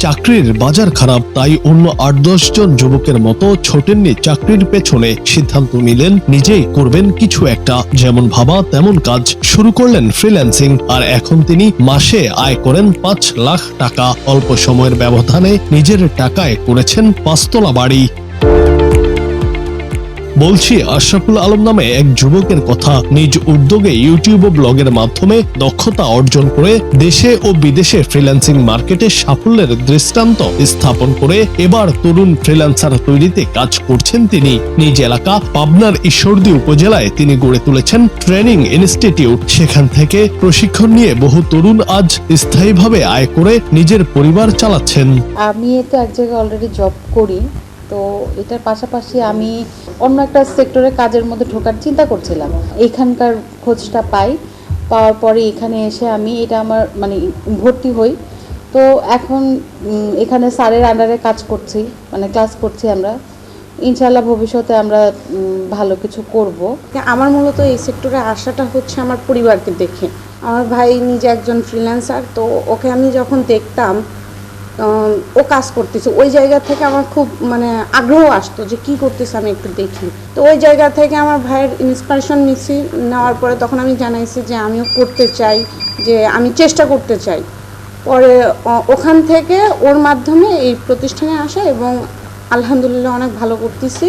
চাকরির বাজার খারাপ, তাই অন্য ৮-১০ জন যুবকের মতো ছোটেননি চাকরির পেছনে। সিদ্ধান্ত নিলেন নিজেই করবেন কিছু একটা, যেমন ভাবা তেমন কাজ। শুরু করলেন ফ্রিল্যান্সিং, আর এখন তিনি মাসে আয় করেন ৫ লাখ টাকা। অল্প সময়ের ব্যবধানে নিজের টাকায় করেছেন ৫ তলা বাড়ি। বলছি আশরাফুল আলম নামে এক যুবকের কথা। নিজ উদ্যোগে ইউটিউব ও ব্লগের মাধ্যমে দক্ষতা অর্জন করে দেশে ও বিদেশে ফ্রিল্যান্সিং মার্কেটে সাফল্যের দৃষ্টান্ত স্থাপন করে এবার তরুণ ফ্রিল্যান্সার তৈরিতে কাজ করছেন তিনি। নিজ এলাকা পাবনার ঈশ্বরদী উপজেলায় তিনি গড়ে তুলেছেন ট্রেনিং ইনস্টিটিউট। সেখান থেকে প্রশিক্ষণ নিয়ে বহু তরুণ আজ স্থায়ীভাবে আয় করে নিজের পরিবার চালাচ্ছেন। আমি তো এক জায়গায় অলরেডি জব করি, তো এটার পাশাপাশি আমি অন্য একটা সেক্টরে কাজের মধ্যে ঢোকার চিন্তা করছিলাম। এখানকার খোঁজটা পাওয়ার পরে এখানে এসে আমি এটা আমার ভর্তি হই। তো এখন এখানে স্যারের আন্ডারে কাজ করছি, ক্লাস করছি আমরা। ইনশাআল্লাহ ভবিষ্যতে আমরা ভালো কিছু করব। আমার মূলত এই সেক্টরে আসাটা হচ্ছে আমার পরিবারকে দেখে। আমার ভাই নিজে একজন ফ্রিল্যান্সার, তো ওকে আমি যখন দেখতাম ও কাজ করতেছে, ওই জায়গা থেকে আমার খুব আগ্রহ আসতো যে কি করতেছে আমি একটু দেখি। তো ওই জায়গা থেকে আমার ভাইয়ের ইন্সপিরেশন নিচ্ছি, নেওয়ার পরে তখন আমি জানাইছি যে আমিও করতে চাই, যে আমি চেষ্টা করতে চাই। পরে ওখান থেকে ওর মাধ্যমে এই প্রতিষ্ঠানে আসা, এবং আলহামদুলিল্লাহ অনেক ভালো করতেছি।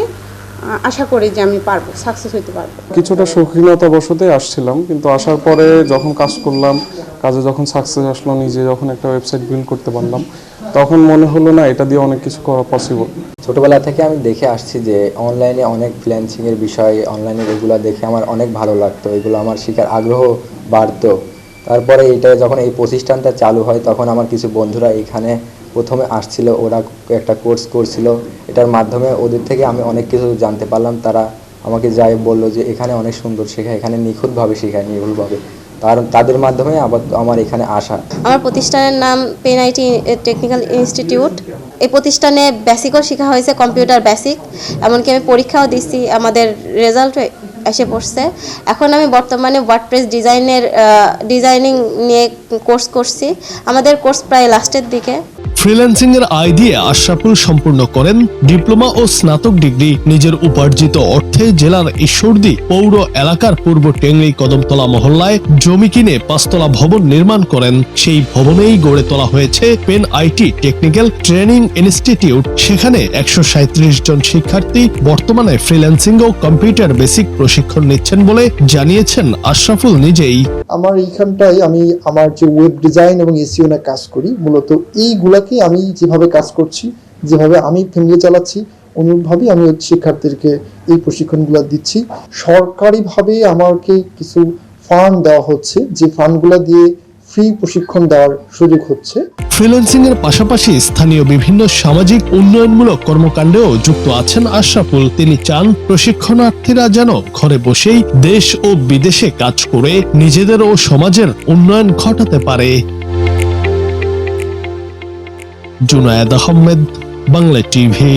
আশা করি যে আমি পারবো, সাকসেস হতে পারবো। কিছুটা শৌখিনতা বশতে আসছিলাম, কিন্তু আসার পরে যখন কাজ করলাম, কাজে যখন সাকসেস আসলো, নিজে যখন একটা ওয়েবসাইট বিল্ড করতে পারলাম, তখন মনে হলো না এটা দিয়ে অনেক কিছু করা পসিবল। ছোটবেলা থেকে আমি দেখে আসছি যে অনলাইনে অনেক ফ্রিল্যান্সিংয়ের বিষয়, অনলাইনে এগুলো দেখে আমার অনেক ভালো লাগতো, এগুলো আমার শেখার আগ্রহ বাড়তো। তারপরে এটা যখন এই প্রতিষ্ঠানটা চালু হয়, তখন আমার কিছু বন্ধুরা এখানে প্রথমে আসছিল, ওরা একটা কোর্স করছিল, এটার মাধ্যমে ওদের থেকে আমি অনেক কিছু জানতে পারলাম। তারা আমাকে যাই বললো যে এখানে অনেক সুন্দর শেখায়, এখানে নিখুঁতভাবে শেখায়, নির্ভুলভাবে। তাদের মাধ্যমে আবার আমার এখানে আসা। আমার প্রতিষ্ঠানের নাম পেন আইটি টেকনিক্যাল ইনস্টিটিউট। এই প্রতিষ্ঠানে বেসিকও শেখা হয়েছে, কম্পিউটার বেসিক, এমনকি আমি পরীক্ষাও দিচ্ছি, আমাদের রেজাল্ট এসে পড়ছে। এখন আমি বর্তমানে ওয়ার্ডপ্রেস ডিজাইনিং নিয়ে কোর্স করছি। আমাদের কোর্স প্রায় লাস্টের দিকে। ফ্রিল্যান্সিং এর আয় দিয়ে আশরাফুল সম্পূর্ণ করেন ডিপ্লোমা ও স্নাতক ডিগ্রি। নিজের উপার্জিত অর্থে জেলার ঈশ্বরদী পৌর এলাকার পূর্ব টেংরি কদমতলা মহল্লায় জমি কিনে ৫ তলা ভবন নির্মাণ করেন। সেই ভবনেই গড়ে তোলা হয়েছে pen IT technical training institute. সেখানে ১৩৭ জন শিক্ষার্থী বর্তমানে ফ্রিল্যান্সিং ও কম্পিউটার বেসিক প্রশিক্ষণ নিচ্ছেন বলে জানিয়েছেন আশরাফুল নিজেই। আমার এইখানটায় আমি আমার যে ওয়েব ডিজাইন এবং এসইও নিয়ে কাজ করি, মূলত এইগুলাকে আমি যেভাবে কাজ করছি, যেভাবে আমি ফ্যামিলি চালাচ্ছি, অনুরূপভাবেই আমি শিক্ষার্থীদেরকে এই প্রশিক্ষণগুলো দিচ্ছি। সরকারিভাবে আমাকে কিছু ফান্ড দেওয়া হচ্ছে, যে ফান্ডগুলো দিয়ে ফ্রি প্রশিক্ষণ দেওয়ার সুযোগ হচ্ছে। ফ্রিল্যান্সিং এর পাশাপাশি স্থানীয় বিভিন্ন সামাজিক উন্নয়নমূলক কর্মকাণ্ডেও যুক্ত আছেন আশরাফুল। তিনি চান প্রশিক্ষণার্থীরা যেন ঘরে বসেই দেশ ও বিদেশে কাজ করে নিজেদের ও সমাজের উন্নয়ন ঘটাতে পারে। জুনায়েদ আহমেদ, বাংলা টিভি।